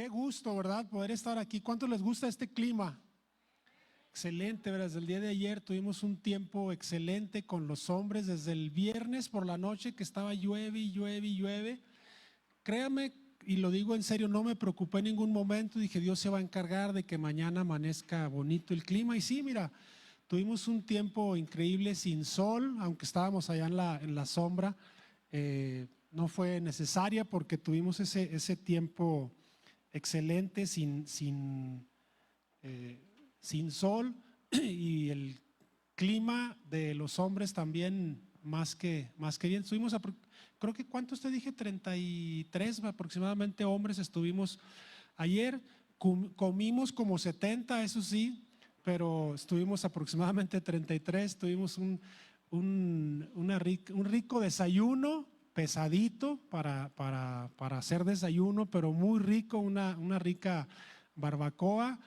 Qué gusto, ¿verdad? Poder estar aquí. ¿Cuánto les gusta este clima? Excelente, ¿verdad? Desde el día de ayer tuvimos un tiempo excelente con los hombres, desde el viernes por la noche que estaba llueve y llueve y llueve. Créame, y lo digo en serio, no me preocupé en ningún momento, dije Dios se va a encargar de que mañana amanezca bonito el clima. Y sí, mira, tuvimos un tiempo increíble sin sol, aunque estábamos allá en la sombra. No fue necesaria porque tuvimos ese tiempo excelente sin sol y el clima de los hombres también más que bien. Estuvimos, creo que ¿cuántos te dije? 33 aproximadamente hombres estuvimos ayer. Comimos como 70, eso sí, pero estuvimos aproximadamente 33. Tuvimos un rico desayuno, pesadito para hacer desayuno, pero muy rico, una rica barbacoa,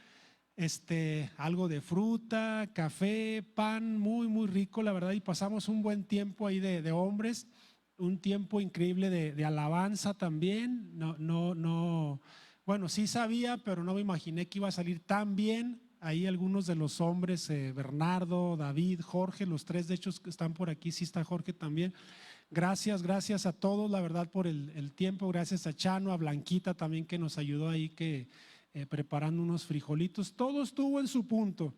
algo de fruta, café, pan, muy rico, la verdad, y pasamos un buen tiempo ahí de hombres, un tiempo increíble de alabanza también. No, bueno, sí sabía, pero no me imaginé que iba a salir tan bien. Ahí algunos de los hombres, Bernardo, David, Jorge, los tres de hecho que están por aquí, sí está Jorge también. Gracias a todos, la verdad, por el tiempo. Gracias a Chano, a Blanquita también que nos ayudó ahí preparando unos frijolitos. Todo estuvo en su punto,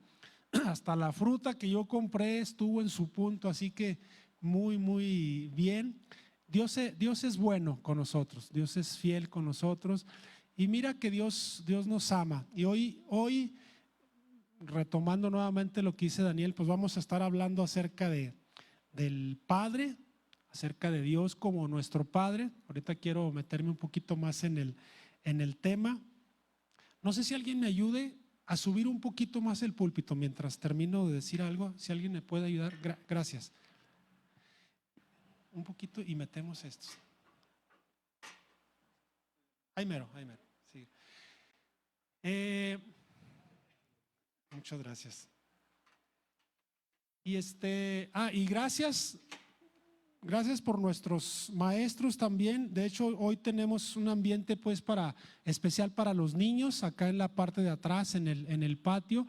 hasta la fruta que yo compré estuvo en su punto, así que muy bien. Dios es bueno con nosotros, Dios es fiel con nosotros y mira que Dios nos ama. Y hoy retomando nuevamente lo que dice Daniel, pues vamos a estar hablando acerca del Padre, acerca de Dios como nuestro Padre. Ahorita quiero meterme un poquito más en el tema. No sé si alguien me ayude a subir un poquito más el púlpito mientras termino de decir algo. Si alguien me puede ayudar, gracias. Un poquito y metemos estos. Ahí mero. Sí. Muchas gracias. Y gracias por nuestros maestros también. De hecho, hoy tenemos un ambiente pues especial para los niños acá en la parte de atrás, en el patio.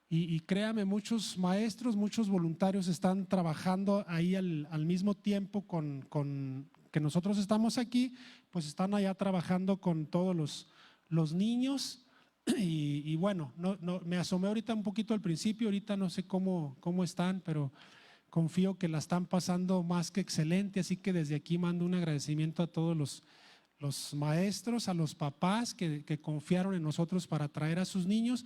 Y créame, muchos maestros, muchos voluntarios están trabajando ahí al mismo tiempo con que nosotros estamos aquí, pues están allá trabajando con todos los niños. Y bueno, me asomé ahorita un poquito al principio, ahorita no sé cómo están, pero confío que la están pasando más que excelente, así que desde aquí mando un agradecimiento a todos los maestros, a los papás que confiaron en nosotros para traer a sus niños.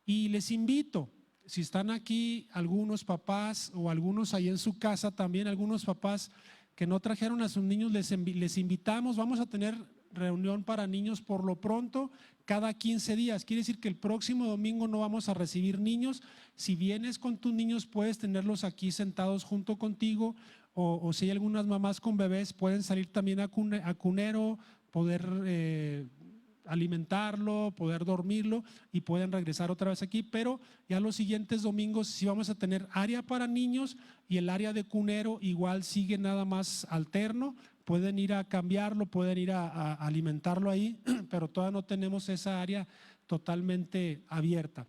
Y les invito, si están aquí algunos papás o algunos ahí en su casa también, algunos papás que no trajeron a sus niños, les invitamos, vamos a tener reunión para niños por lo pronto cada 15 días. Quiere decir que el próximo domingo no vamos a recibir niños. Si vienes con tus niños puedes tenerlos aquí sentados junto contigo o si hay algunas mamás con bebés pueden salir también a cunero, poder alimentarlo, poder dormirlo y pueden regresar otra vez aquí, pero ya los siguientes domingos sí vamos a tener área para niños y el área de cunero igual sigue nada más alterno, pueden ir a cambiarlo, pueden ir a alimentarlo ahí, pero todavía no tenemos esa área totalmente abierta.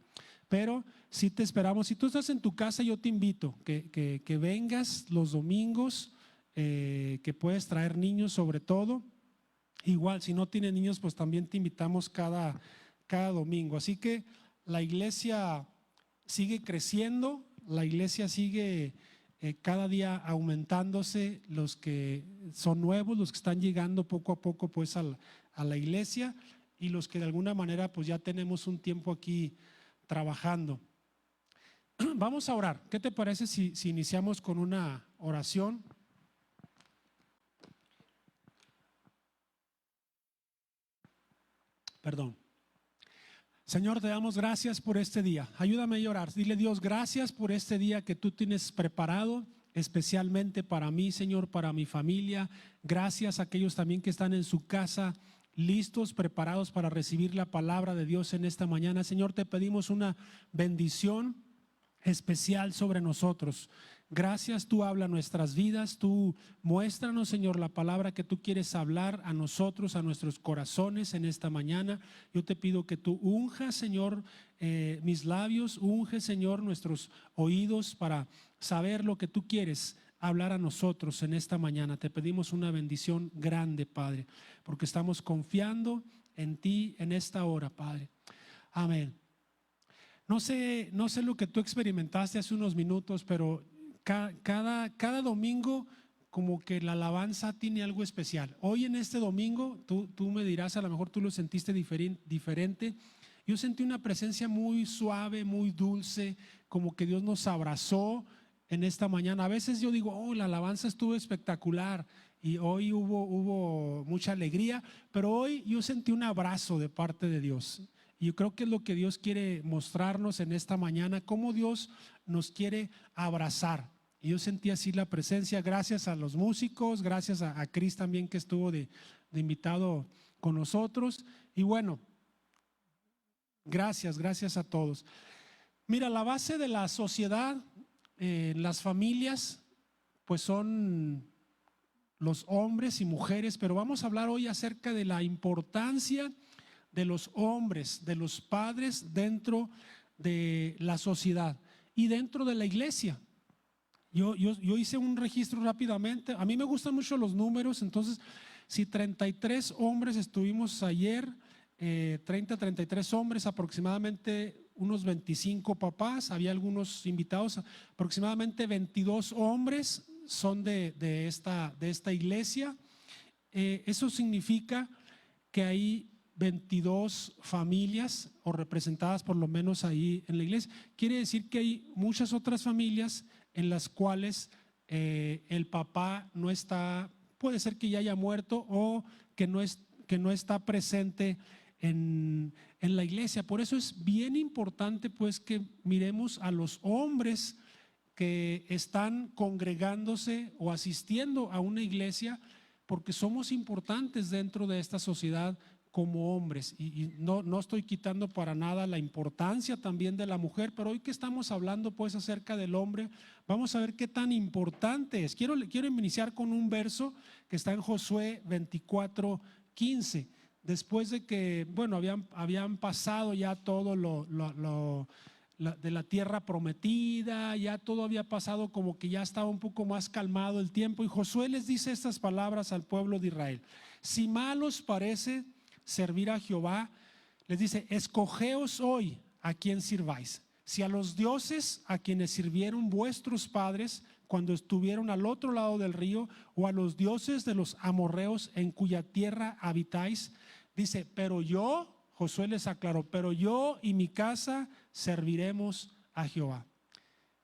Pero sí te esperamos. Si tú estás en tu casa, yo te invito que vengas los domingos, que puedes traer niños sobre todo. Igual, si no tienes niños, pues también te invitamos cada domingo. Así que la iglesia sigue creciendo, la iglesia sigue cada día aumentándose, los que son nuevos, los que están llegando poco a poco pues a la iglesia y los que de alguna manera pues ya tenemos un tiempo aquí trabajando. Vamos a orar. ¿Qué te parece si iniciamos con una oración? Perdón. Señor, te damos gracias por este día. Ayúdame a llorar. Dile, Dios, gracias por este día que tú tienes preparado especialmente para mí, Señor, para mi familia. Gracias a aquellos también que están en su casa listos, preparados para recibir la palabra de Dios en esta mañana. Señor, te pedimos una bendición especial sobre nosotros. Gracias, tú habla nuestras vidas, tú muéstranos, Señor, la palabra que tú quieres hablar a nosotros, a nuestros corazones en esta mañana. Yo te pido que tú unjas, Señor, mis labios, unge, Señor, nuestros oídos para saber lo que tú quieres hablar a nosotros en esta mañana. Te pedimos una bendición grande, Padre, porque estamos confiando en ti en esta hora, Padre. Amén. No sé lo que tú experimentaste hace unos minutos, pero cada domingo como que la alabanza tiene algo especial. Hoy en este domingo, tú me dirás, a lo mejor tú lo sentiste diferente. Yo sentí una presencia muy suave, muy dulce, como que Dios nos abrazó en esta mañana. A veces yo digo, oh, la alabanza estuvo espectacular y hoy hubo mucha alegría, pero hoy yo sentí un abrazo de parte de Dios. Y yo creo que es lo que Dios quiere mostrarnos en esta mañana, cómo Dios nos quiere abrazar. Y yo sentí así la presencia, gracias a los músicos, gracias a Cris también que estuvo de invitado con nosotros. Y bueno, gracias a todos. Mira, la base de la sociedad, las familias, pues son los hombres y mujeres, pero vamos a hablar hoy acerca de la importancia de los hombres, de los padres dentro de la sociedad y dentro de la iglesia. Yo hice un registro rápidamente. A mí me gustan mucho los números, entonces si 33 hombres estuvimos ayer, 33 hombres, aproximadamente unos 25 papás, había algunos invitados, aproximadamente 22 hombres son de esta iglesia. Eso significa que hay 22 familias o representadas por lo menos ahí en la iglesia. Quiere decir que hay muchas otras familias en las cuales el papá no está, puede ser que ya haya muerto o que no está presente en la iglesia. Por eso es bien importante pues que miremos a los hombres que están congregándose o asistiendo a una iglesia, porque somos importantes dentro de esta sociedad como hombres, y no estoy quitando para nada la importancia también de la mujer, pero hoy que estamos hablando pues acerca del hombre, vamos a ver qué tan importante es. Quiero iniciar con un verso que está en Josué 24:15. Después de que, bueno, habían pasado ya todo de la tierra prometida, ya todo había pasado, como que ya estaba un poco más calmado el tiempo, y Josué les dice estas palabras al pueblo de Israel: si mal os parece servir a Jehová, les dice, escogeos hoy a quién sirváis, si a los dioses a quienes sirvieron vuestros padres cuando estuvieron al otro lado del río, o a los dioses de los amorreos en cuya tierra habitáis. Dice, pero yo, Josué les aclaró, pero yo y mi casa serviremos a Jehová.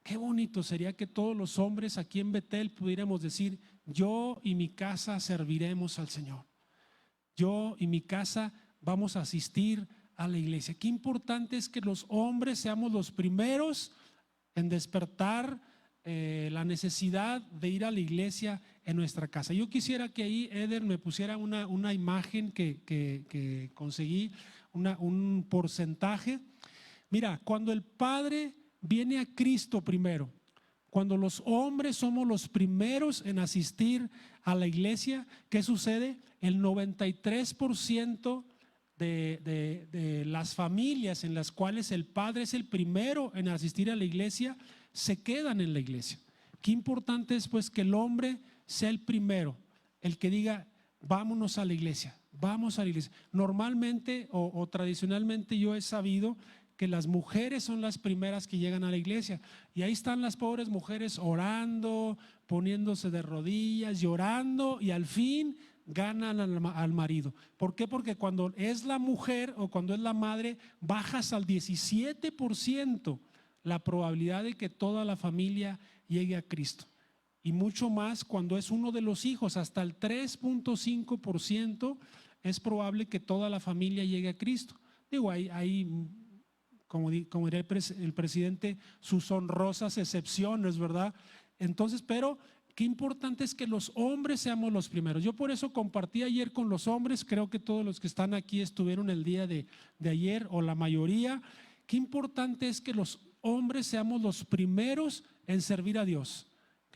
Qué bonito sería que todos los hombres aquí en Betel pudiéramos decir, yo y mi casa serviremos al Señor. Yo y mi casa vamos a asistir a la iglesia. Qué importante es que los hombres seamos los primeros en despertar la necesidad de ir a la iglesia en nuestra casa. Yo quisiera que ahí Eder me pusiera una imagen que conseguí, un porcentaje. Mira, cuando el Padre viene a Cristo primero, cuando los hombres somos los primeros en asistir a la iglesia, ¿qué sucede? El 93% de las familias en las cuales el padre es el primero en asistir a la iglesia, se quedan en la iglesia. Qué importante es pues que el hombre sea el primero, el que diga, vámonos a la iglesia, vamos a la iglesia. Normalmente o tradicionalmente yo he sabido que las mujeres son las primeras que llegan a la iglesia, y ahí están las pobres mujeres orando, poniéndose de rodillas, llorando, y al fin ganan al marido. ¿Por qué? Porque cuando es la mujer o cuando es la madre, bajas al 17% la probabilidad de que toda la familia llegue a Cristo, y mucho más cuando es uno de los hijos, hasta el 3.5% es probable que toda la familia llegue a Cristo. Digo, hay como diría el presidente, sus honrosas excepciones, ¿verdad? Entonces, pero qué importante es que los hombres seamos los primeros. Yo por eso compartí ayer con los hombres, creo que todos los que están aquí estuvieron el día de ayer, o la mayoría. Qué importante es que los hombres seamos los primeros en servir a Dios.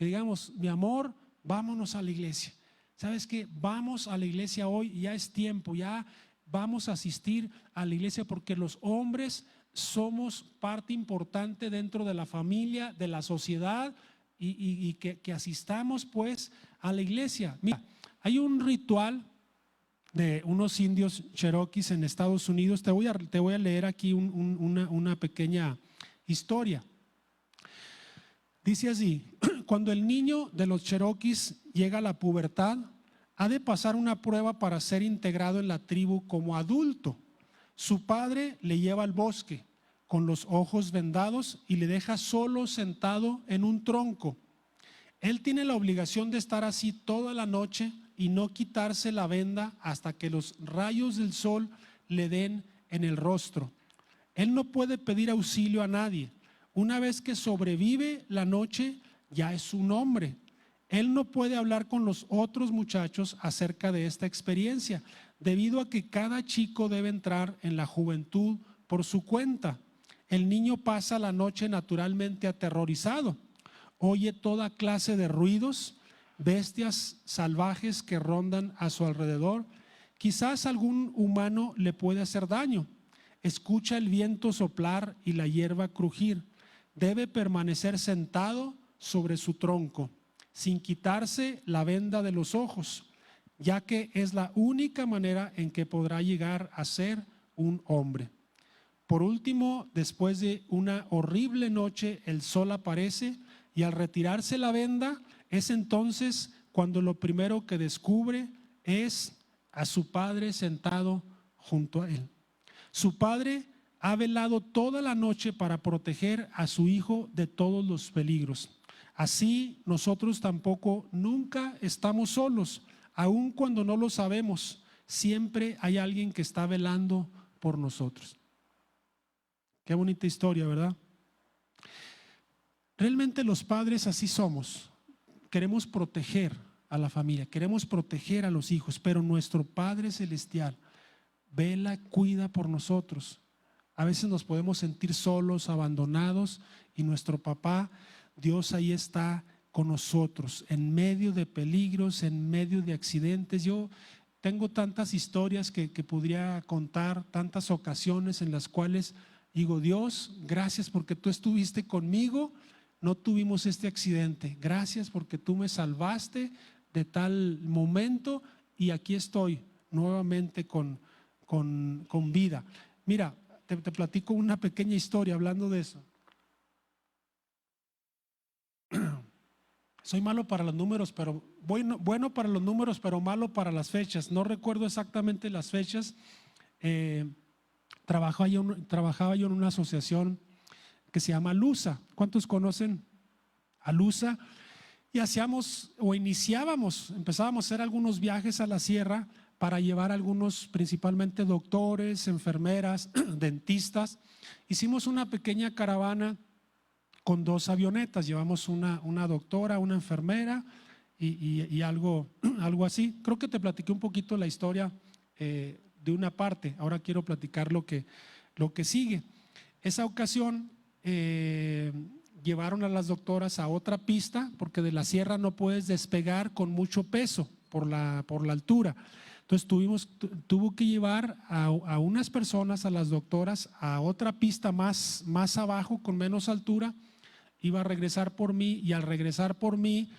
que digamos, mi amor, vámonos a la iglesia. ¿Sabes qué? Vamos a la iglesia hoy, ya es tiempo, ya vamos a asistir a la iglesia porque los hombres somos parte importante dentro de la familia, de la sociedad y que asistamos pues a la iglesia. Mira, hay un ritual de unos indios cherokees en Estados Unidos. Te voy a leer aquí una pequeña historia. Dice así: cuando el niño de los cherokees llega a la pubertad, ha de pasar una prueba para ser integrado en la tribu como adulto. Su padre le lleva al bosque con los ojos vendados y le deja solo sentado en un tronco. Él tiene la obligación de estar así toda la noche y no quitarse la venda hasta que los rayos del sol le den en el rostro. Él no puede pedir auxilio a nadie. Una vez que sobrevive la noche, ya es un hombre. Él no puede hablar con los otros muchachos acerca de esta experiencia, debido a que cada chico debe entrar en la juventud por su cuenta. El niño pasa la noche naturalmente aterrorizado. Oye toda clase de ruidos, bestias salvajes que rondan a su alrededor. Quizás algún humano le puede hacer daño. Escucha el viento soplar y la hierba crujir. Debe permanecer sentado sobre su tronco, sin quitarse la venda de los ojos, ya que es la única manera en que podrá llegar a ser un hombre. Por último, después de una horrible noche, el sol aparece y al retirarse la venda, es entonces cuando lo primero que descubre es a su padre sentado junto a él. Su padre ha velado toda la noche para proteger a su hijo de todos los peligros. Así nosotros tampoco nunca estamos solos, aun cuando no lo sabemos. Siempre hay alguien que está velando por nosotros. Qué bonita historia, ¿verdad? Realmente los padres así somos. Queremos proteger a la familia, queremos proteger a los hijos, pero nuestro Padre Celestial vela, cuida por nosotros. A veces nos podemos sentir solos, abandonados, y nuestro papá, Dios, ahí está con nosotros, en medio de peligros, en medio de accidentes. Yo tengo tantas historias que podría contar, tantas ocasiones en las cuales digo, Dios, gracias porque tú estuviste conmigo, no tuvimos este accidente. Gracias porque tú me salvaste de tal momento y aquí estoy nuevamente con vida. Mira, te platico una pequeña historia hablando de eso. Soy malo para los números, pero bueno para los números, pero malo para las fechas. No recuerdo exactamente las fechas. Trabajaba yo en una asociación que se llama LUSA. ¿Cuántos conocen a LUSA? Y empezábamos a hacer algunos viajes a la sierra para llevar a algunos, principalmente doctores, enfermeras, dentistas. Hicimos una pequeña caravana con 2 avionetas. Llevamos una doctora, una enfermera y algo así. Creo que te platiqué un poquito la historia de una parte. Ahora quiero platicar lo que sigue. Esa ocasión llevaron a las doctoras a otra pista porque de la sierra no puedes despegar con mucho peso por la altura. Entonces tuvo que llevar a unas personas, a las doctoras, a otra pista más abajo con menos altura. Iba a regresar por mí y al regresar por mí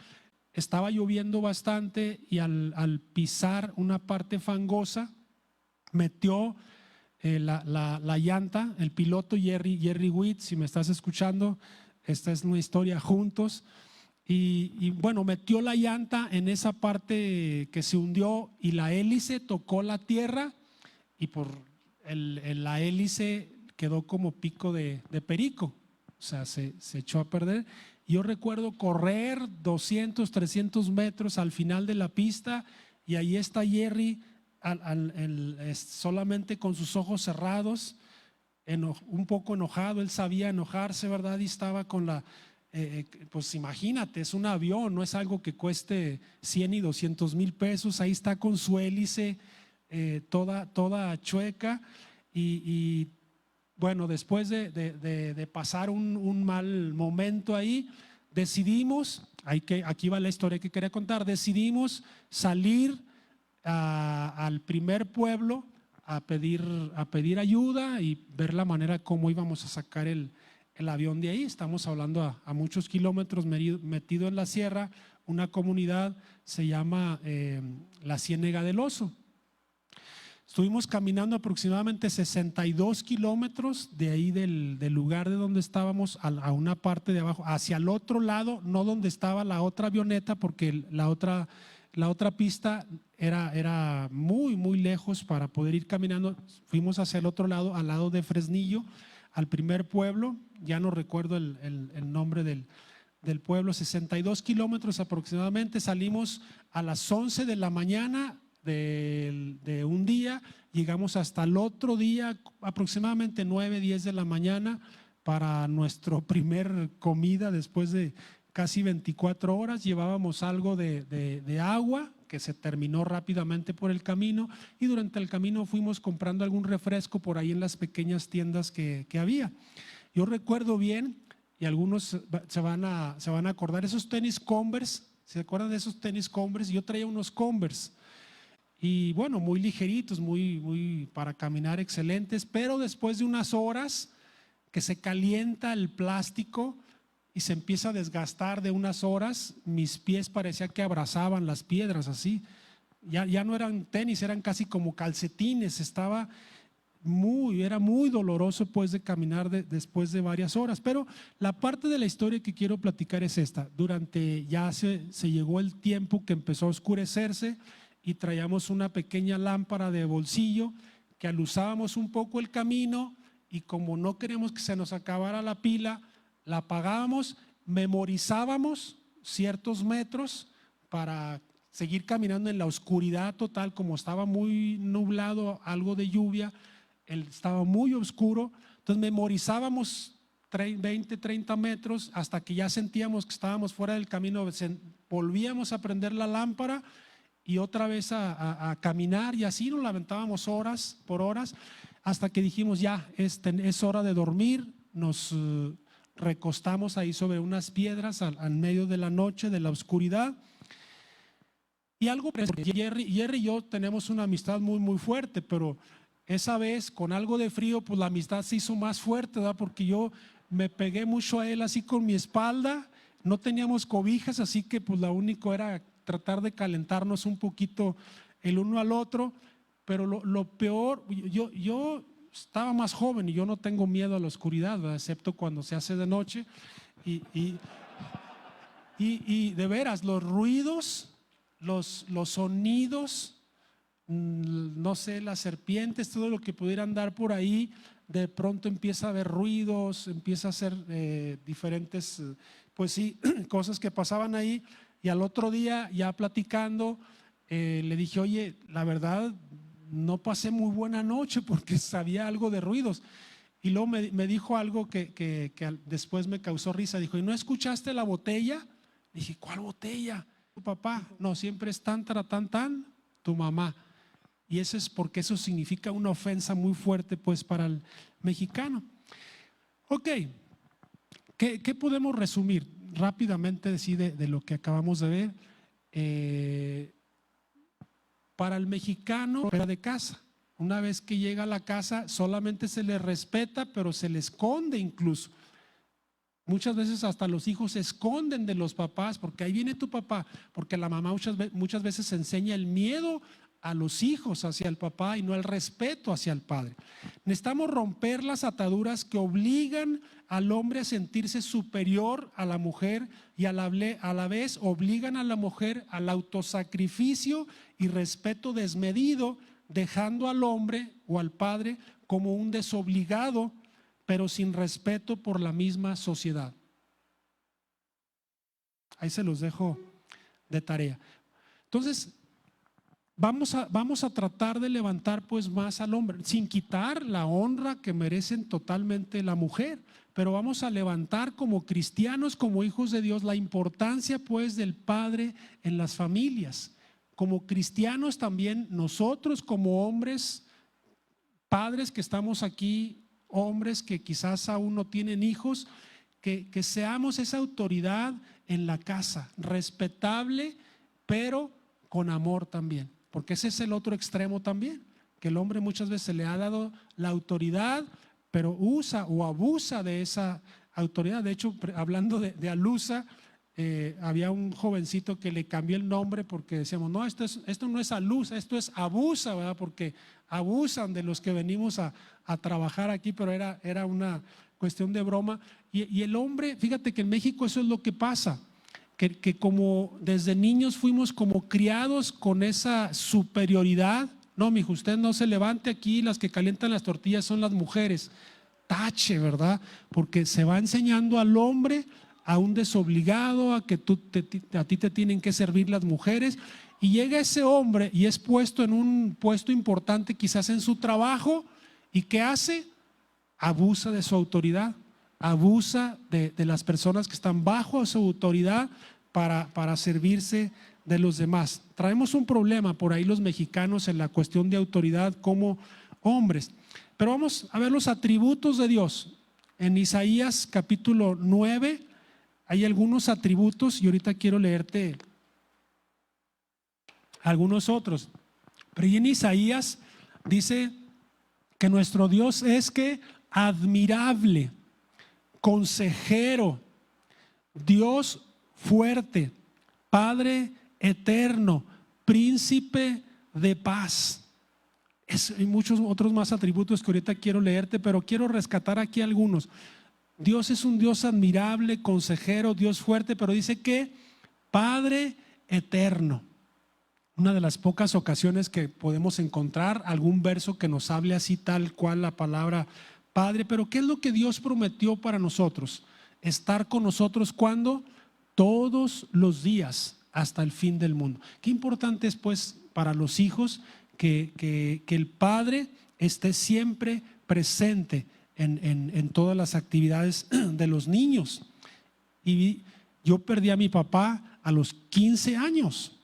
estaba lloviendo bastante y al pisar una parte fangosa metió la llanta, el piloto Jerry Witt, si me estás escuchando, esta es una historia juntos. Y bueno, metió la llanta en esa parte que se hundió y la hélice tocó la tierra y por la hélice quedó como pico de perico, o sea, se echó a perder. Yo recuerdo correr 200, 300 metros al final de la pista y ahí está Jerry solamente con sus ojos cerrados, un poco enojado. Él sabía enojarse, ¿verdad? Y estaba con pues imagínate, es un avión, no es algo que cueste 100 y 200 mil pesos. Ahí está con su hélice toda chueca bueno, después de pasar un mal momento ahí, decidimos, aquí va la historia que quería contar, decidimos salir al primer pueblo a pedir ayuda y ver la manera cómo íbamos a sacar el avión de ahí. Estamos hablando a muchos kilómetros metido en la sierra, una comunidad se llama la Ciénega del Oso. Estuvimos caminando aproximadamente 62 kilómetros de ahí del lugar de donde estábamos a una parte de abajo, hacia el otro lado, no donde estaba la otra avioneta, porque la otra pista era muy, muy lejos para poder ir caminando. Fuimos hacia el otro lado, al lado de Fresnillo, al primer pueblo, ya no recuerdo el nombre del pueblo, 62 kilómetros aproximadamente. Salimos a las 11 de la mañana de un día, llegamos hasta el otro día aproximadamente 9, 10 de la mañana para nuestra primer comida después de casi 24 horas. Llevábamos algo de agua que se terminó rápidamente por el camino, y durante el camino fuimos comprando algún refresco por ahí en las pequeñas tiendas que había. Yo recuerdo bien, y algunos se van a acordar, esos tenis Converse. ¿Se acuerdan de esos tenis Converse? Yo traía unos Converse y bueno, muy ligeritos, muy para caminar, excelentes, pero después de unas horas que se calienta el plástico y se empieza a desgastar de unas horas, mis pies parecía que abrazaban las piedras así. Ya no eran tenis, eran casi como calcetines. Era muy doloroso pues de caminar después de varias horas. Pero la parte de la historia que quiero platicar es esta. Ya se llegó el tiempo que empezó a oscurecerse y traíamos una pequeña lámpara de bolsillo que aluzábamos un poco el camino, y como no queremos que se nos acabara la pila, la apagábamos, memorizábamos ciertos metros para seguir caminando en la oscuridad total. Como estaba muy nublado, algo de lluvia, estaba muy oscuro, entonces memorizábamos 20, 30 metros hasta que ya sentíamos que estábamos fuera del camino. Volvíamos a prender la lámpara y otra vez a caminar, y así nos lamentábamos horas por horas hasta que dijimos ya, es hora de dormir. Nos recostamos ahí sobre unas piedras al medio de la noche, de la oscuridad. Y porque Jerry y yo tenemos una amistad muy, muy fuerte, pero esa vez con algo de frío, pues la amistad se hizo más fuerte, ¿verdad? Porque yo me pegué mucho a él así con mi espalda. No teníamos cobijas, así que pues lo único era tratar de calentarnos un poquito el uno al otro. Pero lo peor, yo estaba más joven y yo no tengo miedo a la oscuridad, ¿verdad? Excepto cuando se hace de noche. Y de veras, los ruidos, los sonidos, no sé, las serpientes, todo lo que pudiera andar por ahí, de pronto empieza a haber ruidos, empieza a hacer diferentes, pues sí, cosas que pasaban ahí. Y al otro día, ya platicando, le dije, oye, la verdad no pasé muy buena noche porque sabía algo de ruidos. Y luego me dijo algo que después me causó risa. Dijo, ¿y no escuchaste la botella? Dije, ¿cuál botella? Tu papá. No, siempre es tan, tu mamá. Y eso es porque eso significa una ofensa muy fuerte pues para el mexicano. Ok, ¿qué podemos resumir rápidamente de lo que acabamos de ver? Para el mexicano, fuera de casa, una vez que llega a la casa solamente se le respeta, pero se le esconde incluso. Muchas veces hasta los hijos se esconden de los papás porque ahí viene tu papá, porque la mamá muchas veces enseña el miedo a los hijos hacia el papá y no el respeto hacia el padre. Necesitamos romper las ataduras que obligan al hombre a sentirse superior a la mujer y a la vez obligan a la mujer al autosacrificio y respeto desmedido, dejando al hombre o al padre como un desobligado, pero sin respeto por la misma sociedad. Ahí se los dejo de tarea. Entonces, vamos a tratar de levantar pues más al hombre, sin quitar la honra que merecen totalmente la mujer, pero vamos a levantar como cristianos, como hijos de Dios, la importancia pues del padre en las familias. Como cristianos también nosotros como hombres, padres que estamos aquí, hombres que quizás aún no tienen hijos, que seamos esa autoridad en la casa, respetable, pero con amor también, porque ese es el otro extremo también, que el hombre muchas veces se le ha dado la autoridad, pero usa o abusa de esa autoridad. De hecho, hablando de alusa, había un jovencito que le cambió el nombre porque decíamos, no, esto no es alusa, esto es abusa, ¿verdad? Porque abusan de los que venimos a trabajar aquí, pero era una cuestión de broma. Y el hombre, fíjate que en México eso es lo que pasa, que como desde niños fuimos como criados con esa superioridad. No, mijo, usted no se levante aquí, las que calientan las tortillas son las mujeres. Tache, ¿verdad? Porque se va enseñando al hombre a un desobligado, a que a ti te tienen que servir las mujeres, y llega ese hombre y es puesto en un puesto importante quizás en su trabajo, y ¿qué hace? Abusa de su autoridad, abusa de las personas que están bajo su autoridad para servirse de los demás. Traemos un problema por ahí los mexicanos en la cuestión de autoridad como hombres. Pero vamos a ver los atributos de Dios. En Isaías capítulo 9 hay algunos atributos y ahorita quiero leerte algunos otros. Pero en Isaías dice que nuestro Dios es que admirable, consejero, Dios fuerte, Padre eterno, príncipe de paz. Hay muchos otros más atributos que ahorita quiero leerte, pero quiero rescatar aquí algunos. Dios es un Dios admirable, consejero, Dios fuerte, pero dice que Padre eterno. Una de las pocas ocasiones que podemos encontrar algún verso que nos hable así tal cual la palabra Padre. Pero ¿qué es lo que Dios prometió para nosotros? Estar con nosotros ¿cuándo? Todos los días hasta el fin del mundo. Qué importante es pues para los hijos que el Padre esté siempre presente en todas las actividades de los niños. Y yo perdí a mi papá a los 15 años.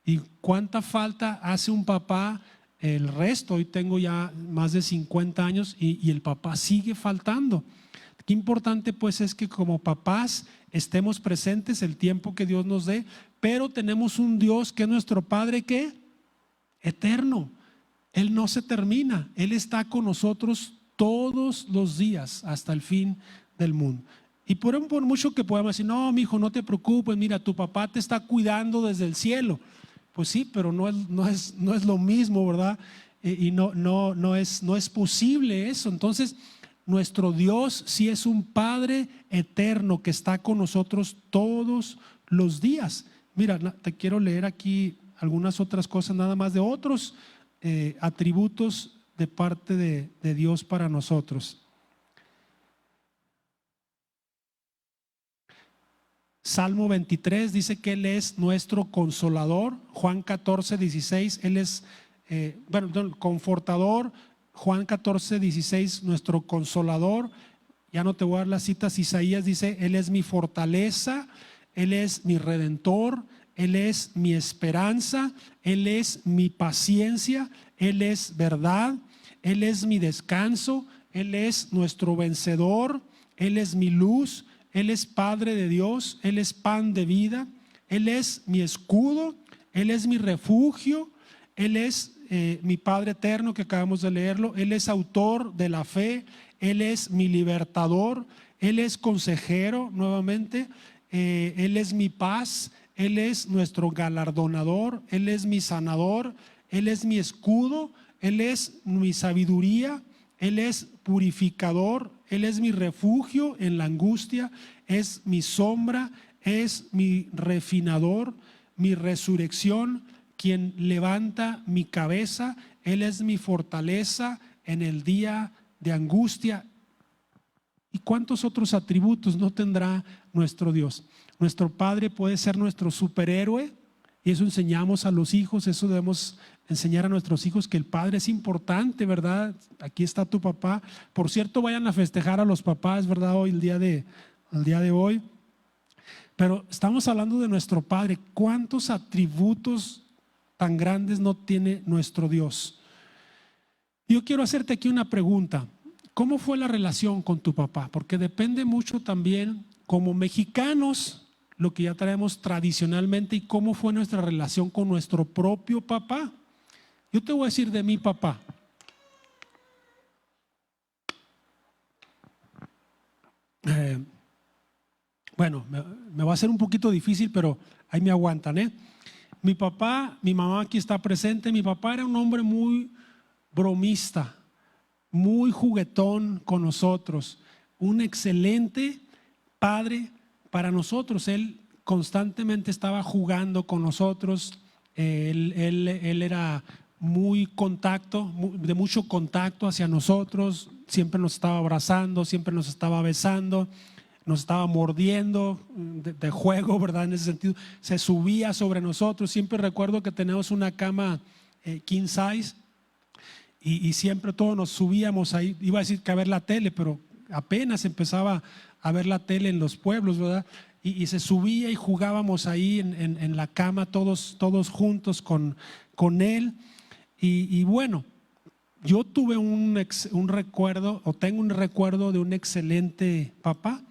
¿Y cuánta falta hace un papá el resto? Hoy tengo ya más de 50 años y el papá sigue faltando. Qué importante pues es que como papás estemos presentes el tiempo que Dios nos dé, pero tenemos un Dios que es nuestro Padre que eterno. Él no se termina, Él está con nosotros todos los días hasta el fin del mundo. Y por mucho que podamos decir, no, mi hijo, no te preocupes, mira, tu papá te está cuidando desde el cielo. Pues sí, pero no es lo mismo, ¿verdad? Y no es posible eso. Entonces, nuestro Dios sí es un Padre eterno que está con nosotros todos los días. Mira, te quiero leer aquí algunas otras cosas, nada más de otros atributos de parte de Dios para nosotros. Salmo 23 dice que Él es nuestro consolador. Juan 14, 16, Él es confortador. Juan 14, 16, nuestro consolador. Ya no te voy a dar las citas. Isaías dice, Él es mi fortaleza, Él es mi redentor, Él es mi esperanza, Él es mi paciencia, Él es verdad, Él es mi descanso, Él es nuestro vencedor, Él es mi luz, Él es Padre de Dios, Él es pan de vida, Él es mi escudo, Él es mi refugio, Él es mi Padre eterno que acabamos de leerlo, Él es autor de la fe, Él es mi libertador, Él es consejero nuevamente, Él es mi paz, Él es nuestro galardonador, Él es mi sanador, Él es mi escudo, Él es mi sabiduría, Él es purificador, Él es mi refugio en la angustia, es mi sombra, es mi refinador, mi resurrección, quien levanta mi cabeza, Él es mi fortaleza en el día de angustia. ¿Y cuántos otros atributos no tendrá nuestro Dios? Nuestro Padre puede ser nuestro superhéroe, y eso enseñamos a los hijos, eso debemos enseñar a nuestros hijos, que el Padre es importante, ¿verdad? Aquí está tu papá. Por cierto, vayan a festejar a los papás, ¿verdad? Hoy, el día de hoy. Pero estamos hablando de nuestro Padre. ¿Cuántos atributos tan grandes no tiene nuestro Dios? Yo quiero hacerte aquí una pregunta. ¿Cómo fue la relación con tu papá? Porque depende mucho también como mexicanos, lo que ya traemos tradicionalmente y cómo fue nuestra relación con nuestro propio papá. Yo te voy a decir de mi papá. Bueno, me va a ser un poquito difícil, pero ahí me aguantan, ¿eh? Mi papá, mi mamá aquí está presente. Mi papá era un hombre muy bromista, muy juguetón con nosotros, un excelente padre para nosotros. Él constantemente estaba jugando con nosotros. Él era muy contacto, de mucho contacto hacia nosotros. Siempre nos estaba abrazando, siempre nos estaba besando, nos estaba mordiendo de juego, ¿verdad? En ese sentido, se subía sobre nosotros. Siempre recuerdo que tenemos una cama king size y siempre todos nos subíamos ahí. Iba a decir que a ver la tele, pero apenas empezaba a ver la tele en los pueblos, ¿verdad? Y se subía y jugábamos ahí en la cama todos juntos con él. Y bueno, yo tuve un recuerdo, o tengo un recuerdo de un excelente papá,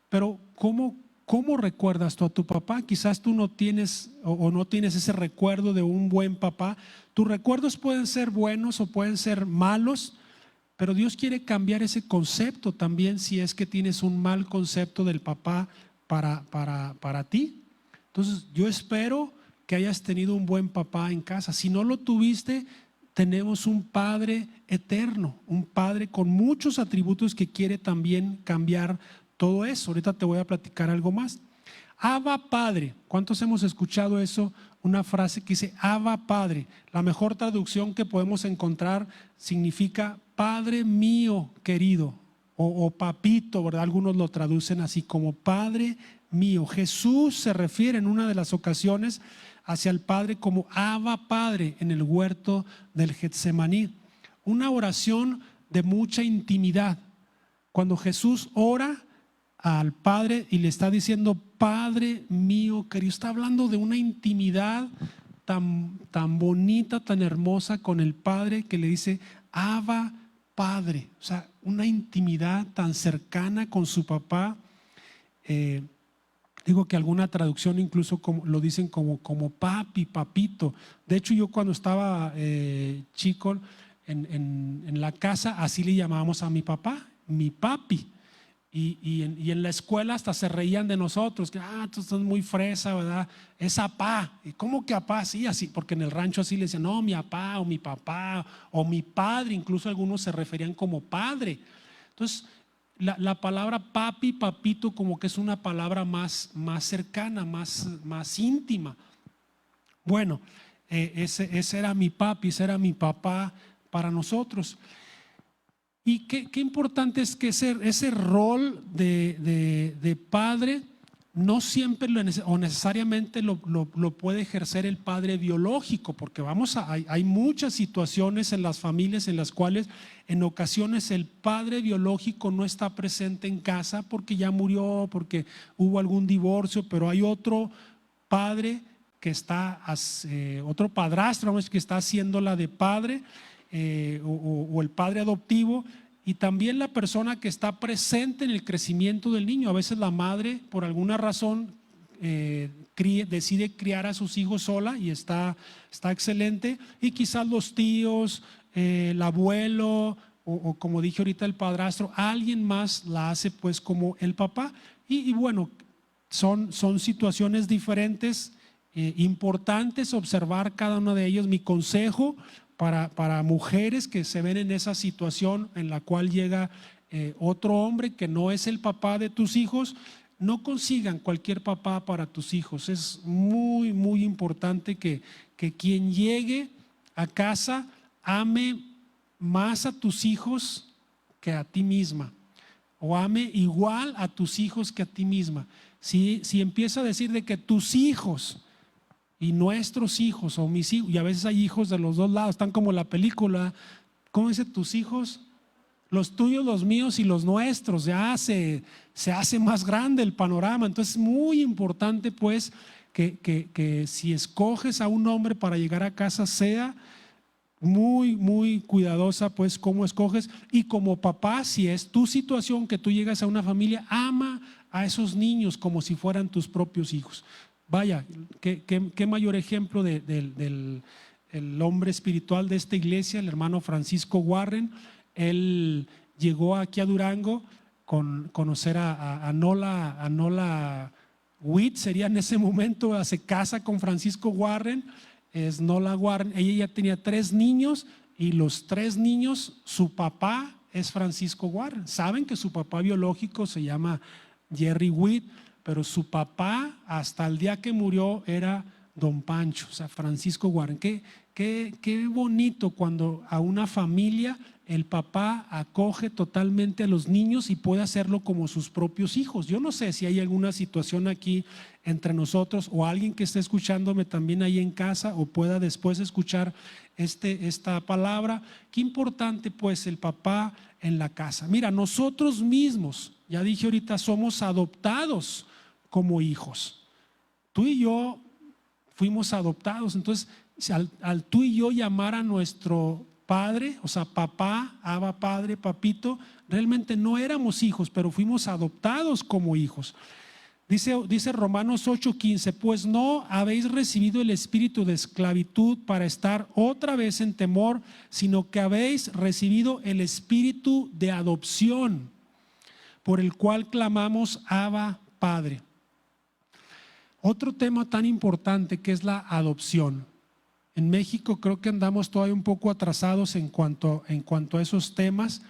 pero ¿cómo recuerdas tú a tu papá? Quizás tú no tienes o no tienes ese recuerdo de un buen papá. Tus recuerdos pueden ser buenos o pueden ser malos, pero Dios quiere cambiar ese concepto también si es que tienes un mal concepto del papá para ti. Entonces yo espero que hayas tenido un buen papá en casa. Si no lo tuviste, tenemos un Padre eterno, un Padre con muchos atributos que quiere también cambiar todo eso. Ahorita te voy a platicar algo más. Abba Padre, ¿cuántos hemos escuchado eso? Una frase que dice Abba Padre. La mejor traducción que podemos encontrar significa Padre mío querido o papito, ¿verdad? Algunos lo traducen así como Padre mío. Jesús se refiere en una de las ocasiones hacia el Padre como Abba Padre en el huerto del Getsemaní. Una oración de mucha intimidad. Cuando Jesús ora al Padre y le está diciendo Padre mío querido, está hablando de una intimidad tan bonita, tan hermosa con el Padre, que le dice Abba Padre. O sea, una intimidad tan cercana con su papá. Digo que alguna traducción incluso lo dicen como papi, papito. De hecho, yo cuando estaba chico en la casa, así le llamábamos a mi papá, mi papi. Y en la escuela hasta se reían de nosotros, que tú estás muy fresa, ¿verdad? Es apá. ¿Y cómo que apá? Sí, así, porque en el rancho así le decían, no, mi apá o mi papá o mi padre. Incluso algunos se referían como padre. Entonces, la palabra papi, papito, como que es una palabra más cercana, más íntima. Bueno, ese era mi papi, ese era mi papá para nosotros. Y qué importante es que ese rol de padre no siempre o necesariamente lo puede ejercer el padre biológico, porque hay muchas situaciones en las familias en las cuales en ocasiones el padre biológico no está presente en casa porque ya murió, porque hubo algún divorcio, pero hay otro padre que está, otro padrastro que está haciéndola de padre. O el padre adoptivo, y también la persona que está presente en el crecimiento del niño. A veces la madre por alguna razón decide criar a sus hijos sola y está excelente, y quizás los tíos, el abuelo o como dije ahorita el padrastro, alguien más la hace pues como el papá. Y bueno, son situaciones diferentes, importantes observar cada uno de ellos. Mi consejo para mujeres que se ven en esa situación en la cual llega otro hombre que no es el papá de tus hijos, no consigan cualquier papá para tus hijos. Es muy, muy importante que quien llegue a casa ame más a tus hijos que a ti misma, o ame igual a tus hijos que a ti misma. Si empieza a decir de que tus hijos y nuestros hijos o mis hijos, y a veces hay hijos de los dos lados, están como la película, ¿cómo dice? Tus hijos, los tuyos, los míos y los nuestros. Ya se hace más grande el panorama. Entonces es muy importante pues que si escoges a un hombre para llegar a casa, sea muy, muy cuidadosa pues cómo escoges. Y como papá, si es tu situación que tú llegas a una familia, ama a esos niños como si fueran tus propios hijos. Vaya, qué mayor ejemplo del el hombre espiritual de esta iglesia, el hermano Francisco Warren. Él llegó aquí a Durango con conocer a Nola Witt, sería en ese momento, se casa con Francisco Warren, es Nola Warren. Ella ya tenía 3 niños y los 3 niños, su papá es Francisco Warren. Saben que su papá biológico se llama Jerry Witt, pero su papá hasta el día que murió era Don Pancho, o sea, Francisco Warren. Qué bonito cuando a una familia el papá acoge totalmente a los niños y puede hacerlo como sus propios hijos. Yo no sé si hay alguna situación aquí entre nosotros o alguien que esté escuchándome también ahí en casa o pueda después escuchar esta palabra. Qué importante pues el papá en la casa. Mira, nosotros mismos, ya dije ahorita, somos adoptados como hijos. Tú y yo fuimos adoptados. Entonces, al tú y yo llamar a nuestro padre, o sea, papá, Abba, padre, papito, realmente no éramos hijos, pero fuimos adoptados como hijos. Dice Romanos 8:15, pues no habéis recibido el espíritu de esclavitud para estar otra vez en temor, sino que habéis recibido el espíritu de adopción, por el cual clamamos Abba, Padre. Otro tema tan importante que es la adopción. En México creo que andamos todavía un poco atrasados en cuanto a esos temas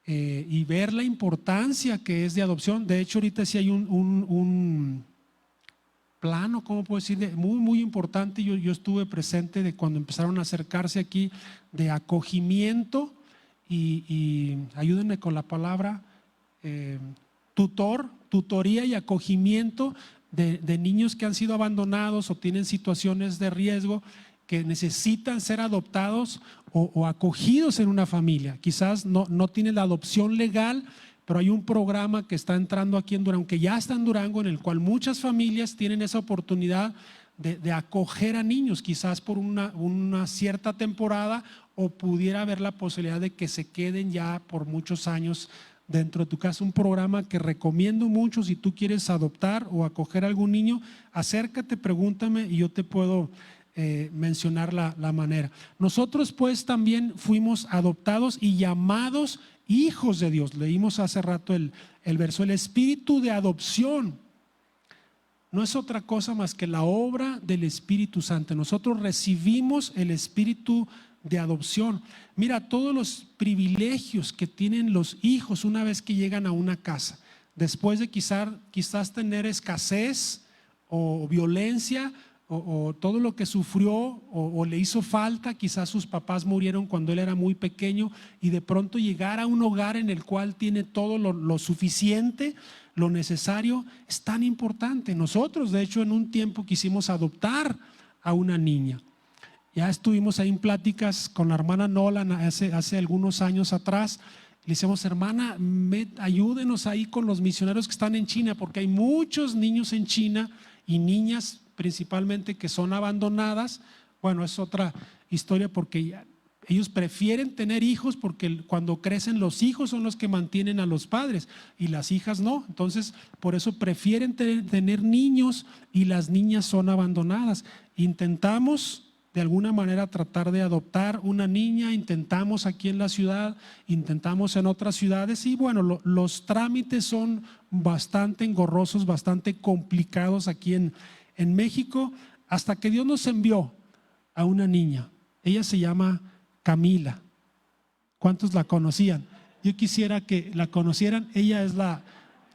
y ver la importancia que es de adopción. De hecho, ahorita sí hay un plano, ¿cómo puedo decir? Muy importante. Yo estuve presente de cuando empezaron a acercarse aquí de acogimiento y ayúdenme con la palabra, tutoría y acogimiento de niños que han sido abandonados o tienen situaciones de riesgo que necesitan ser adoptados o acogidos en una familia. Quizás no tiene la adopción legal, pero hay un programa que está entrando aquí en Durango, que ya está en Durango, en el cual muchas familias tienen esa oportunidad de acoger a niños, quizás por una cierta temporada, o pudiera haber la posibilidad de que se queden ya por muchos años dentro de tu casa. Un programa que recomiendo mucho. Si tú quieres adoptar o acoger a algún niño, acércate, pregúntame y yo te puedo mencionar la manera. Nosotros pues también fuimos adoptados y llamados hijos de Dios. Leímos hace rato el verso, el espíritu de adopción no es otra cosa más que la obra del Espíritu Santo. Nosotros recibimos el espíritu de adopción. Mira todos los privilegios que tienen los hijos una vez que llegan a una casa, después de quizás tener escasez o violencia o todo lo que sufrió o le hizo falta. Quizás sus papás murieron cuando él era muy pequeño y de pronto llegar a un hogar en el cual tiene todo lo suficiente, lo necesario, es tan importante. Nosotros de hecho en un tiempo quisimos adoptar a una niña. Ya estuvimos ahí en pláticas con la hermana Nolan hace algunos años atrás. Le decíamos, hermana, ayúdenos ahí con los misioneros que están en China, porque hay muchos niños en China y niñas principalmente que son abandonadas. Bueno, es otra historia, porque ellos prefieren tener hijos porque cuando crecen los hijos son los que mantienen a los padres y las hijas no. Entonces, por eso prefieren tener niños y las niñas son abandonadas. Intentamos de alguna manera tratar de adoptar una niña, intentamos aquí en la ciudad, intentamos en otras ciudades y bueno, los trámites son bastante engorrosos, bastante complicados aquí en México, hasta que Dios nos envió a una niña. Ella se llama Camila. ¿Cuántos la conocían? Yo quisiera que la conocieran. Ella es la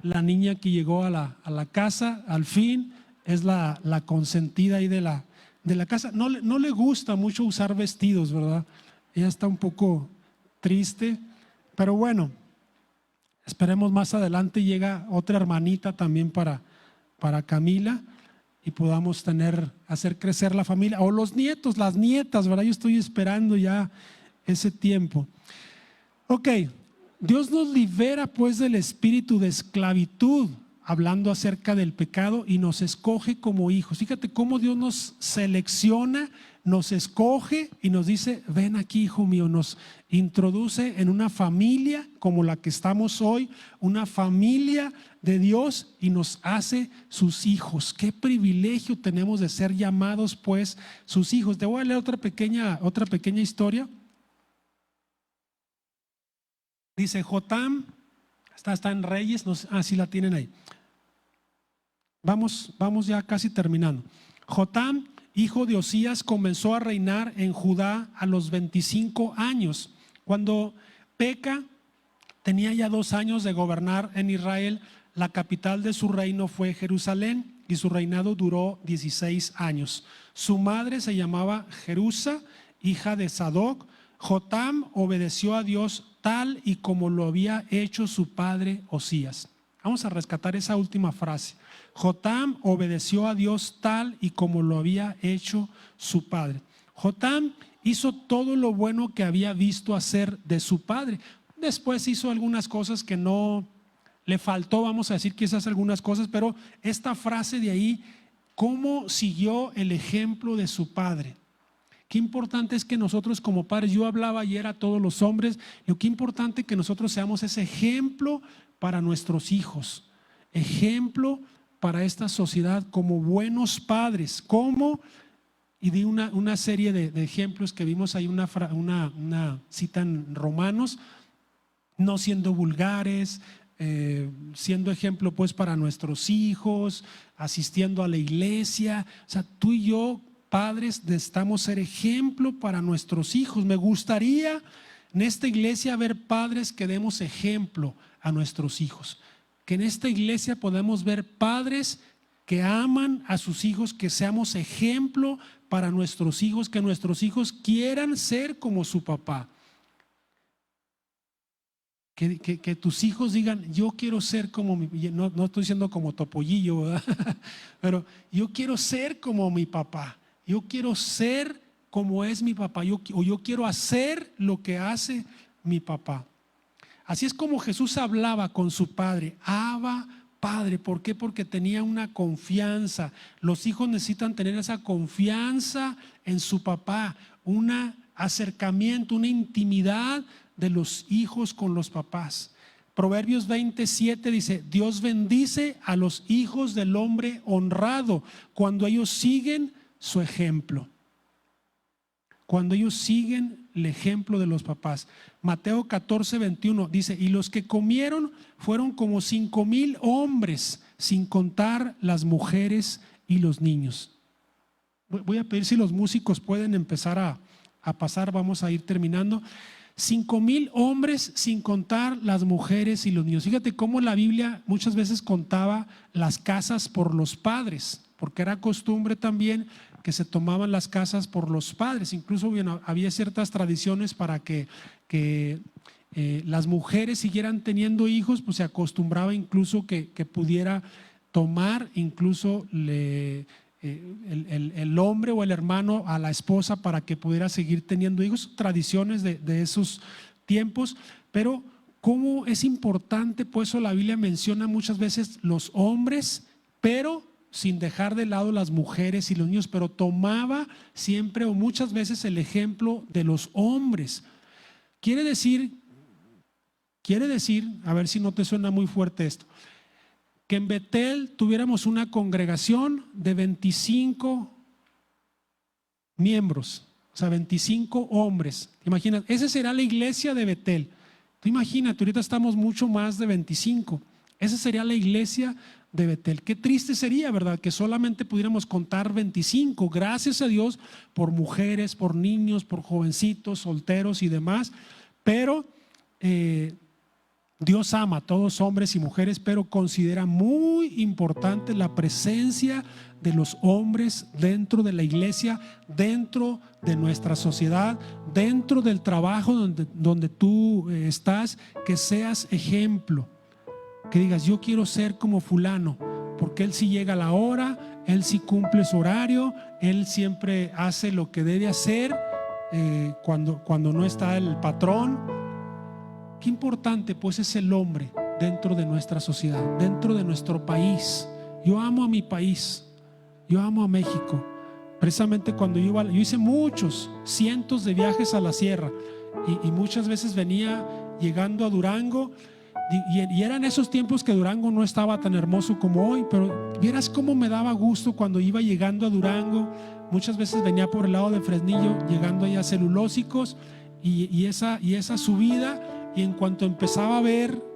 niña que llegó a la casa, al fin, es la consentida ahí de la casa. No le gusta mucho usar vestidos, ¿verdad? Ella está un poco triste, pero bueno, esperemos más adelante llega otra hermanita también para Camila y podamos hacer crecer la familia, o los nietos, las nietas, ¿verdad? Yo estoy esperando ya ese tiempo. Ok, Dios nos libera pues del espíritu de esclavitud hablando acerca del pecado y nos escoge como hijos. Fíjate cómo Dios nos selecciona, nos escoge y nos dice: ven aquí, hijo mío. Nos introduce en una familia como la que estamos hoy, una familia de Dios, y nos hace sus hijos. Qué privilegio tenemos de ser llamados pues sus hijos. Te voy a leer otra pequeña historia. Dice Jotam, está en Reyes, no sé, sí la tienen ahí. Vamos ya casi terminando. Jotam, hijo de Osías, comenzó a reinar en Judá a los 25 años. Cuando Peca tenía ya 2 años de gobernar en Israel, la capital de su reino fue Jerusalén y su reinado duró 16 años. Su madre se llamaba Jerusa, hija de Sadoc. Jotam obedeció a Dios tal y como lo había hecho su padre Osías. Vamos a rescatar esa última frase. Jotam obedeció a Dios tal y como lo había hecho su padre. Jotam hizo todo lo bueno que había visto hacer de su padre. Después hizo algunas cosas que no le faltó, vamos a decir quizás algunas cosas, pero esta frase de ahí, ¿cómo siguió el ejemplo de su padre? Qué importante es que nosotros como padres, yo hablaba ayer a todos los hombres, lo que importante que nosotros seamos ese ejemplo para nuestros hijos, ejemplo para esta sociedad como buenos padres. ¿Cómo? Y di una serie de ejemplos que vimos ahí, una cita en Romanos: no siendo vulgares, siendo ejemplo pues para nuestros hijos, asistiendo a la iglesia. O sea, tú y yo, padres, necesitamos ser ejemplo para nuestros hijos. Me gustaría en esta iglesia ver padres que demos ejemplo a nuestros hijos, que en esta iglesia podamos ver padres que aman a sus hijos, que seamos ejemplo para nuestros hijos, que nuestros hijos quieran ser como su papá. Que tus hijos digan: yo quiero ser como no estoy diciendo como Topollillo, ¿verdad? Pero yo quiero ser como mi papá, yo quiero ser como es mi papá, yo quiero hacer lo que hace mi papá. Así es como Jesús hablaba con su padre: Abba, Padre. ¿Por qué? Porque tenía una confianza. Los hijos necesitan tener esa confianza en su papá, un acercamiento, una intimidad de los hijos con los papás. Proverbios 27 dice: Dios bendice a los hijos del hombre honrado cuando ellos siguen su ejemplo, cuando ellos siguen el ejemplo de los papás. Mateo 14:21 dice: y los que comieron fueron como 5,000 hombres, sin contar las mujeres y los niños. Voy a pedir si los músicos pueden empezar a pasar, vamos a ir terminando. 5,000 hombres, sin contar las mujeres y los niños. Fíjate cómo la Biblia muchas veces contaba las casas por los padres, porque era costumbre también que se tomaban las casas por los padres. Incluso había ciertas tradiciones para que las mujeres siguieran teniendo hijos, pues se acostumbraba incluso que pudiera tomar incluso el hombre o el hermano a la esposa para que pudiera seguir teniendo hijos. Tradiciones de esos tiempos. Pero cómo es importante, pues eso la Biblia menciona muchas veces los hombres, pero sin dejar de lado las mujeres y los niños, pero tomaba siempre o muchas veces el ejemplo de los hombres. Quiere decir, a ver si no te suena muy fuerte esto, que en Betel tuviéramos una congregación de 25 miembros, o sea, 25 hombres. Imagínate, esa será la iglesia de Betel. Tú imagínate, ahorita estamos mucho más de 25. Esa sería la iglesia de Betel. Qué triste sería, ¿verdad?, que solamente pudiéramos contar 25. Gracias a Dios por mujeres, por niños, por jovencitos, solteros y demás. Pero Dios ama a todos, hombres y mujeres, pero considera muy importante la presencia de los hombres dentro de la iglesia, dentro de nuestra sociedad, dentro del trabajo donde tú estás, que seas ejemplo, que digas: yo quiero ser como fulano, porque él sí llega a la hora, él sí cumple su horario, él siempre hace lo que debe hacer cuando no está el patrón. Qué importante pues es el hombre dentro de nuestra sociedad, dentro de nuestro país. Yo amo a mi país, yo amo a México. Precisamente cuando yo hice cientos de viajes a la sierra y muchas veces venía llegando a Durango y eran esos tiempos que Durango no estaba tan hermoso como hoy, pero vieras cómo me daba gusto cuando iba llegando a Durango. Muchas veces venía por el lado de Fresnillo, llegando allá a Celulósicos y esa subida, y en cuanto empezaba a ver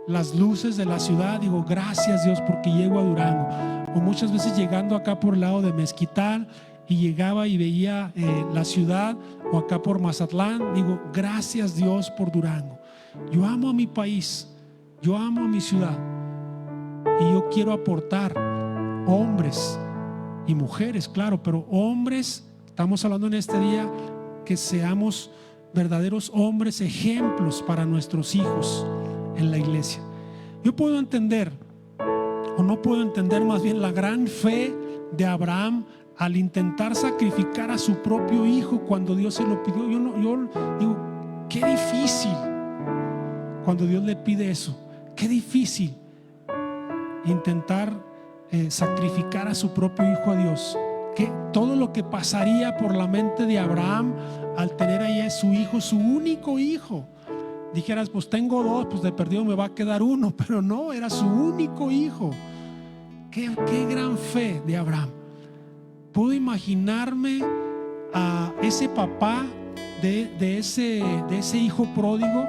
las luces de la ciudad, digo, gracias Dios porque llego a Durango. O muchas veces llegando acá por el lado de Mezquital y llegaba y veía la ciudad, o acá por Mazatlán, digo, gracias Dios por Durango. Yo amo a mi país, yo amo a mi ciudad, y yo quiero aportar, hombres y mujeres, claro, pero hombres, estamos hablando en este día que seamos verdaderos hombres, ejemplos para nuestros hijos en la iglesia. Yo puedo entender, o no puedo entender más bien, la gran fe de Abraham al intentar sacrificar a su propio hijo cuando Dios se lo pidió. Yo digo, qué difícil cuando Dios le pide eso, qué difícil intentar sacrificar a su propio hijo a Dios. Que todo lo que pasaría por la mente de Abraham al tener ahí a su hijo, su único hijo. Dijeras, pues tengo dos, pues de perdido me va a quedar uno, pero no, era su único hijo. Qué gran fe de Abraham. Puedo imaginarme a ese papá de ese hijo pródigo,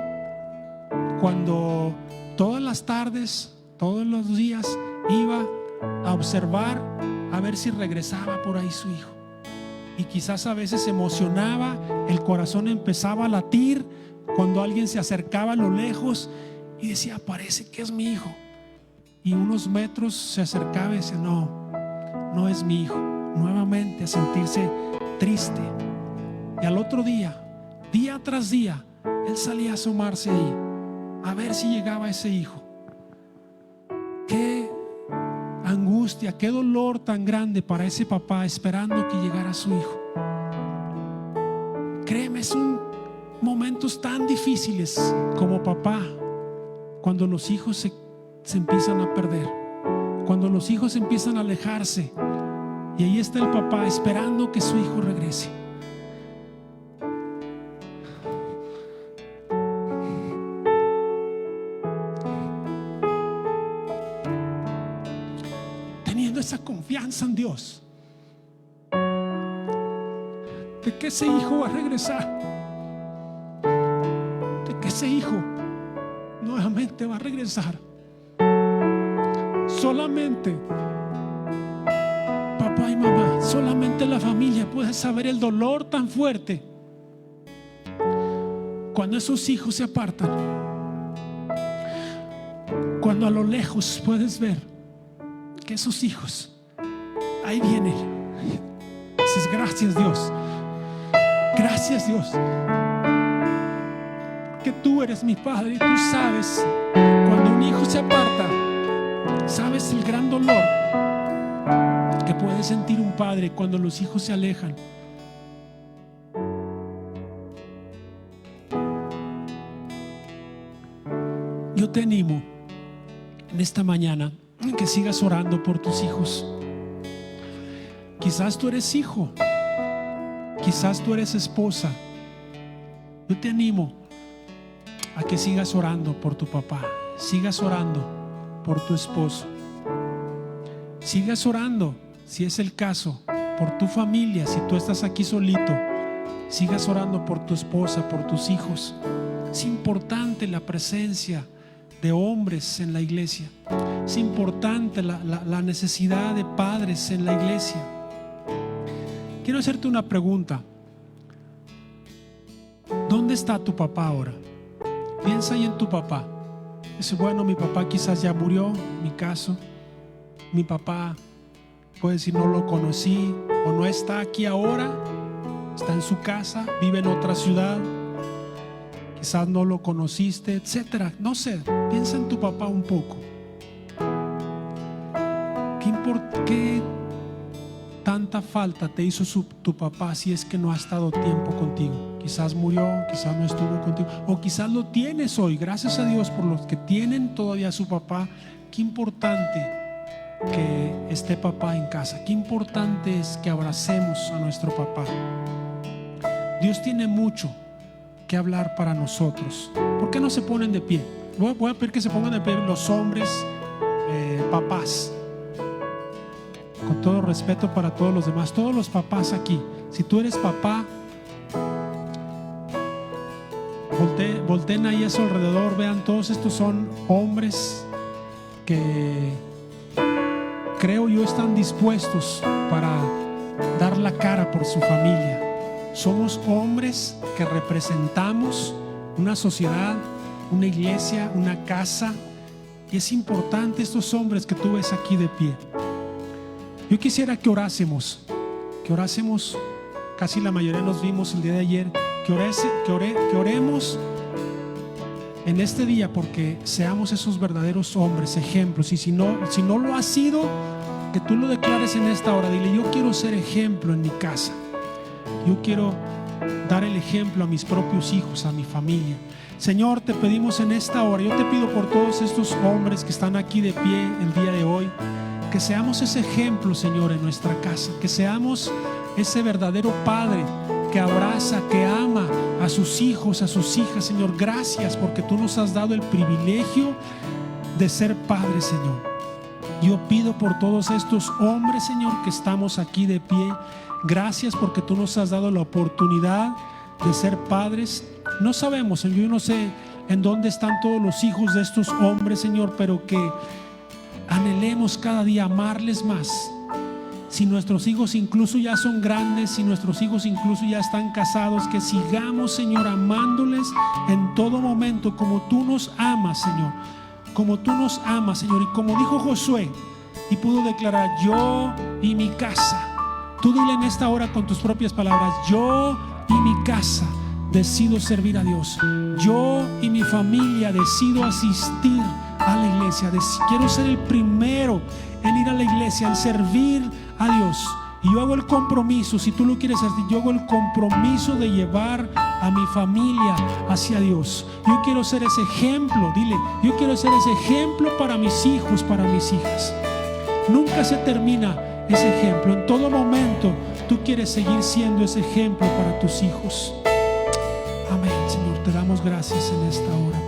cuando todas las tardes, todos los días iba a observar a ver si regresaba por ahí su hijo, y quizás a veces se emocionaba, el corazón empezaba a latir cuando alguien se acercaba a lo lejos y decía, parece que es mi hijo, y unos metros se acercaba y decía, no, no es mi hijo. Nuevamente a sentirse triste, y al otro día, día tras día, él salía a asomarse ahí a ver si llegaba ese hijo. Qué angustia, qué dolor tan grande para ese papá esperando que llegara su hijo. Créeme, son momentos tan difíciles como papá cuando los hijos se empiezan a perder, cuando los hijos empiezan a alejarse, y ahí está el papá esperando que su hijo regrese. Teniendo esa confianza en Dios de que ese hijo va a regresar, de que ese hijo nuevamente va a regresar. Solamente papá y mamá, solamente la familia puede saber el dolor tan fuerte cuando esos hijos se apartan, cuando a lo lejos puedes ver que esos hijos ahí vienen. Dices, gracias Dios, gracias Dios, que tú eres mi padre y tú sabes cuando un hijo se aparta, sabes el gran dolor que puede sentir un padre cuando los hijos se alejan. Yo te animo en esta mañana que sigas orando por tus hijos. Quizás tú eres hijo, quizás tú eres esposa. Yo te animo a que sigas orando por tu papá, sigas orando por tu esposo, sigas orando, si es el caso, por tu familia. Si tú estás aquí solito, sigas orando por tu esposa, por tus hijos. Es importante la presencia de hombres en la iglesia. Es importante la necesidad de padres en la iglesia. Quiero hacerte una pregunta. ¿Dónde está tu papá ahora? Piensa ahí en tu papá. Dice, bueno, mi papá quizás ya murió, en mi caso. Mi papá, puede decir, no lo conocí, o no está aquí ahora, está en su casa, vive en otra ciudad, quizás no lo conociste, etcétera. No sé, piensa en tu papá un poco. ¿Qué tanta falta te hizo tu papá si es que no ha estado tiempo contigo? quizás murió, quizás no estuvo contigo, o quizás lo tienes hoy. Gracias a Dios por los que tienen todavía a su papá. Qué importante que esté papá en casa. Qué importante es que abracemos a nuestro papá. Dios tiene mucho que hablar para nosotros. ¿Por qué no se ponen de pie? Voy a pedir que se pongan de pie los hombres, papás. Con todo respeto para todos los demás, todos los papás aquí. Si tú eres papá, volteen ahí a su alrededor. Vean, todos estos son hombres que creo yo están dispuestos para dar la cara por su familia. Somos hombres que representamos una sociedad, una iglesia, una casa, y es importante estos hombres que tú ves aquí de pie. Yo quisiera que orásemos, casi la mayoría nos vimos el día de ayer, que oremos en este día porque seamos esos verdaderos hombres, ejemplos. Y si no lo has sido, que tú lo declares en esta hora. Dile: yo quiero ser ejemplo en mi casa, yo quiero dar el ejemplo a mis propios hijos, a mi familia. Señor, te pedimos en esta hora, yo te pido por todos estos hombres que están aquí de pie el día de hoy, que seamos ese ejemplo, Señor, en nuestra casa, que seamos ese verdadero padre que abraza, que ama a sus hijos, a sus hijas. Señor, gracias porque tú nos has dado el privilegio de ser padres, Señor. Yo pido por todos estos hombres, Señor, que estamos aquí de pie. Gracias porque tú nos has dado la oportunidad de ser padres. No sabemos, yo no sé en dónde están todos los hijos de estos hombres, Señor, pero que anhelemos cada día amarles más. Si nuestros hijos incluso ya son grandes, si nuestros hijos incluso ya están casados, que sigamos, Señor, amándoles en todo momento como tú nos amas, Señor, como tú nos amas, Señor. Y como dijo Josué y pudo declarar: yo y mi casa. Tú dile en esta hora con tus propias palabras: yo y mi casa decido servir a Dios. Yo y mi familia decido asistir a la iglesia. Quiero ser el primero en ir a la iglesia, en servir a Dios. Y yo hago el compromiso, si tú lo quieres hacer, yo hago el compromiso de llevar a mi familia hacia Dios. Yo quiero ser ese ejemplo. Dile: yo quiero ser ese ejemplo para mis hijos, para mis hijas. Nunca se termina ese ejemplo. En todo momento tú quieres seguir siendo ese ejemplo para tus hijos. Amén, Señor, te damos gracias en esta hora.